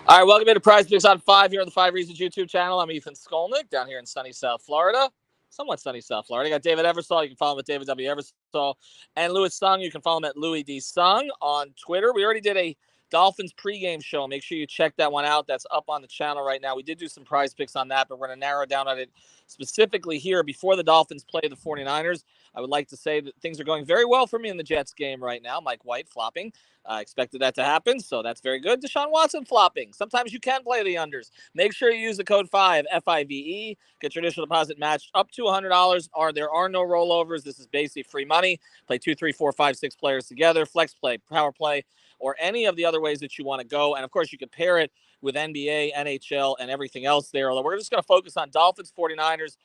All right, welcome into PrizePicks on 5 here on the 5 Reasons YouTube channel. I'm Ethan Skolnick down here in sunny South Florida. Somewhat sunny South Florida. I got David Eversole. You can follow him at David W. Eversole. And Louis Sung. You can follow him at Louis D. Sung on Twitter. We already did a Dolphins pregame show. Make sure you check that one out. That's up on the channel right now. We did do some PrizePicks on that, but we're going to narrow down on it specifically here before the Dolphins play the 49ers. I would like to say that things are going very well for me in the Jets game right now. Mike White flopping. I expected that to happen, so that's very good. Deshaun Watson flopping. Sometimes you can play the unders. Make sure you use the code 5, F-I-V-E. Get your initial deposit matched up to $100. There are no rollovers. This is basically free money. Play 2, 3, 4, 5, 6 players together. Flex play, power play, or any of the other ways that you want to go. And, of course, you can pair it with NBA, NHL, and everything else there. Although we're just going to focus on Dolphins 49ers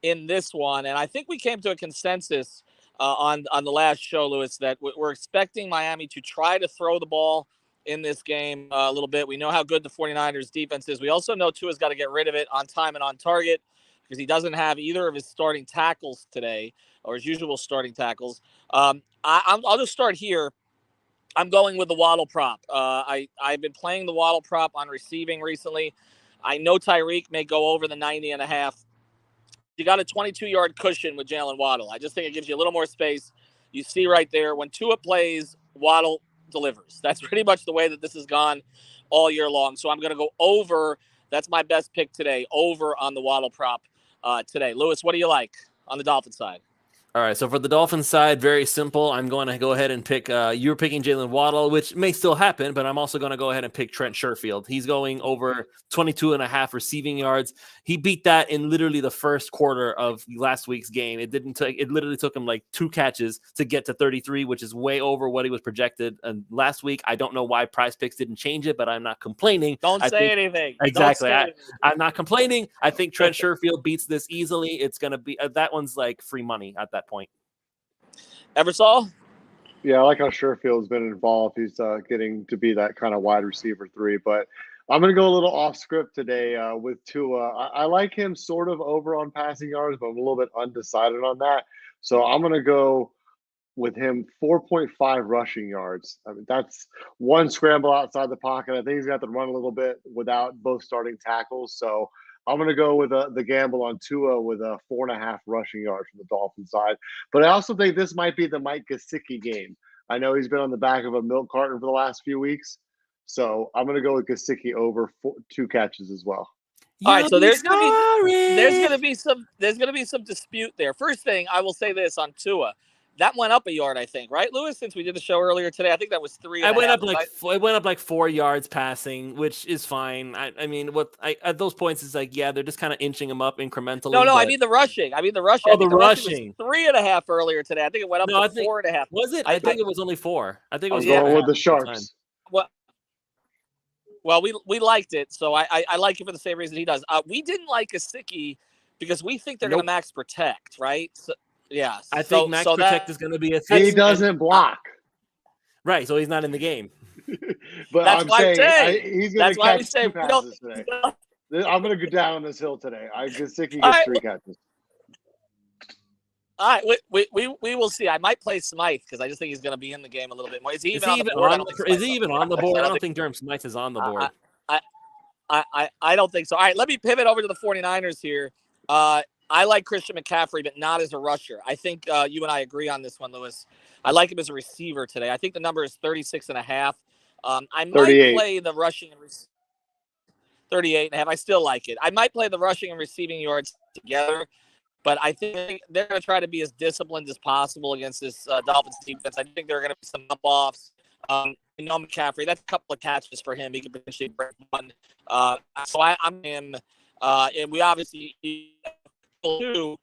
in this one. And I think we came to a consensus on the last show, Louis, that we're expecting Miami to try to throw the ball in this game a little bit. We know how good the 49ers defense is. We also know Tua's got to get rid of it on time and on target because he doesn't have either of his starting tackles today or his usual starting tackles. I'll just start here. I'm going with the Waddle prop. I've been playing the Waddle prop on receiving recently. I know Tyreek may go over the 90.5. You got a 22-yard cushion with Jalen Waddle. I just think it gives you a little more space. You see right there, when Tua plays, Waddle delivers. That's pretty much the way that this has gone all year long. So I'm going to go over. That's my best pick today, over on the Waddle prop today. Louis, what do you like on the Dolphins side? All right, so for the Dolphins side, very simple. I'm going to go ahead and pick, you're picking Jalen Waddle, which may still happen, but I'm also going to go ahead and pick Trent Sherfield. He's going over 22.5 receiving yards. He beat that in literally the first quarter of last week's game. It literally took him like 2 catches to get to 33, which is way over what he was projected. And last week, I don't know why PrizePicks didn't change it, but I'm not complaining. Don't say anything. Exactly. I'm not complaining. I think Trent Sherfield beats this easily. It's going to be, that one's like free money at that point. Eversole? Yeah, I like how Sherfield's been involved. He's getting to be that kind of wide receiver 3. But I'm going to go a little off script today with Tua. I like him sort of over on passing yards, but I'm a little bit undecided on that. So I'm going to go with him 4.5 rushing yards. I mean, that's one scramble outside the pocket. I think he's got to run a little bit without both starting tackles. So I'm going to go with the gamble on Tua with a 4.5 rushing yards from the Dolphins side. But I also think this might be the Mike Gesicki game. I know he's been on the back of a milk carton for the last few weeks. So I'm going to go with Gesicki over 2 catches as well. All right, so there's gonna be some dispute there. First thing, I will say this on Tua. That went up a yard, I think, right, Louis? Since we did the show earlier today, I think that was 3. It went up like 4 yards passing, which is fine. I mean, at those points, it's like, yeah, they're just kind of inching him up incrementally. No, I mean the rushing. Oh, the rushing. 3.5 earlier today. I think it went up to 4.5. Was it? I think it was only 4. I think it was going with the Sharps. Well, we liked it, so I like it for the same reason he does. We didn't like Gesicki because we think they're going to max protect, right? So, yeah, I think max protect is going to be a thing. He doesn't block. Right, so he's not in the game. But that's I'm saying he's going to catch 2 passes today. I'm going to go down on this hill today. Gesicki gets 3 catches. All right, we will see. I might play Smythe because I just think he's going to be in the game a little bit more. Is he even on the board? I don't think Durham Smythe is on the board. I don't think so. All right, let me pivot over to the 49ers here. I like Christian McCaffrey, but not as a rusher. I think you and I agree on this one, Louis. I like him as a receiver today. I think the number is 36.5. I might 38. play the rushing and 38.5. I still like it. I might play the rushing and receiving yards together, but I think they're going to try to be as disciplined as possible against this Dolphins defense. I think there are going to be some up-offs. McCaffrey, that's a couple of catches for him. He could potentially break one. So I'm him. And we obviously too.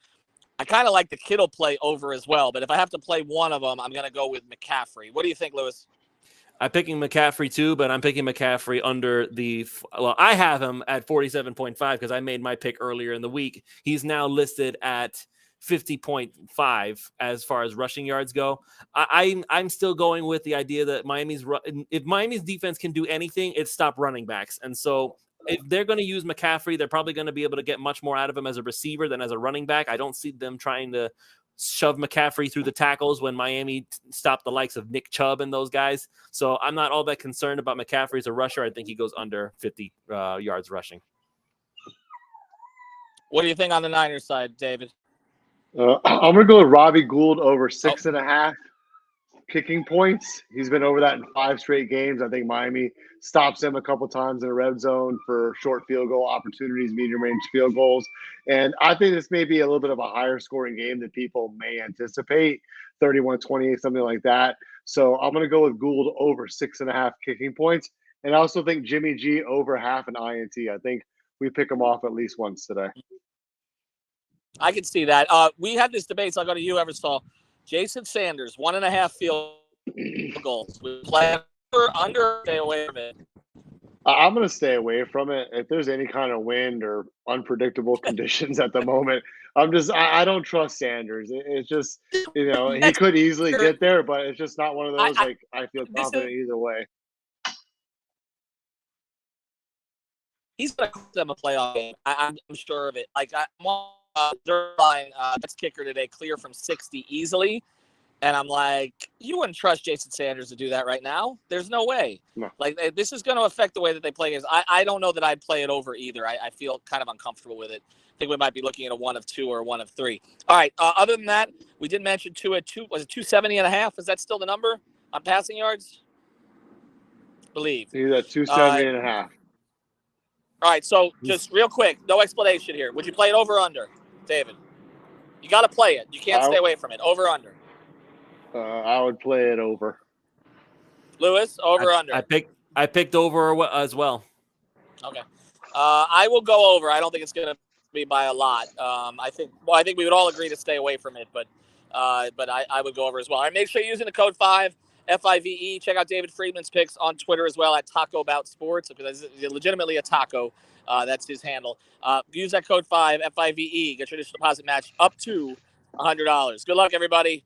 I kind of like the Kittle play over as well, but if I have to play one of them, I'm going to go with McCaffrey. What do you think, Louis? I'm picking McCaffrey too, but I'm picking McCaffrey under I have him at 47.5 because I made my pick earlier in the week. He's now listed at 50.5 as far as rushing yards go. I'm still going with the idea that if Miami's defense can do anything, it's stop running backs. And so if they're going to use McCaffrey, they're probably going to be able to get much more out of him as a receiver than as a running back. I don't see them trying to shove McCaffrey through the tackles when Miami stopped the likes of Nick Chubb and those guys. So I'm not all that concerned about McCaffrey as a rusher. I think he goes under 50 yards rushing. What do you think on the Niners side, David? I'm going to go with Robbie Gould over 6.5 kicking points. He's been over that in 5 straight games. I think Miami stops him a couple times in the red zone for short field goal opportunities, medium range field goals. And I think this may be a little bit of a higher scoring game than people may anticipate, 31-28, something like that. So I'm going to go with Gould over 6.5 kicking points. And I also think Jimmy G over half an INT. I think we pick him off at least once today. I can see that. We had this debate, so I'll go to you, Eversole. Jason Sanders, 1.5 field goals. We play under, stay away from it. I'm going to stay away from it. If there's any kind of wind or unpredictable conditions at the moment, I don't trust Sanders. It's just, he could easily get there, but it's just not one of those, I feel confident either way. He's going to cost them a playoff game. I'm sure of it. I'm on Zerline, that's kicker today, clear from 60 easily. And I'm like, you wouldn't trust Jason Sanders to do that right now. There's no way. No. This is going to affect the way that they play games. I don't know that I'd play it over either. I feel kind of uncomfortable with it. I think we might be looking at a 1 of 2 or a 1 of 3. All right. Other than that, we did mention was it 270.5? Is that still the number on passing yards? I believe. He's at 270.5. All right. So just real quick, no explanation here. Would you play it over or under, David? You got to play it. You can't stay away from it. Over or under? I would play it over. Lewis, over or under? I picked over as well. Okay. I will go over. I don't think it's going to be by a lot. I think we would all agree to stay away from it, but I would go over as well. All right, make sure you're using the code 5 FIVE. Check out David Friedman's picks on Twitter as well at Taco About Sports, because it's legitimately a taco. That's his handle. Use that code 5 FIVE. Get your initial deposit match up to $100. Good luck, everybody.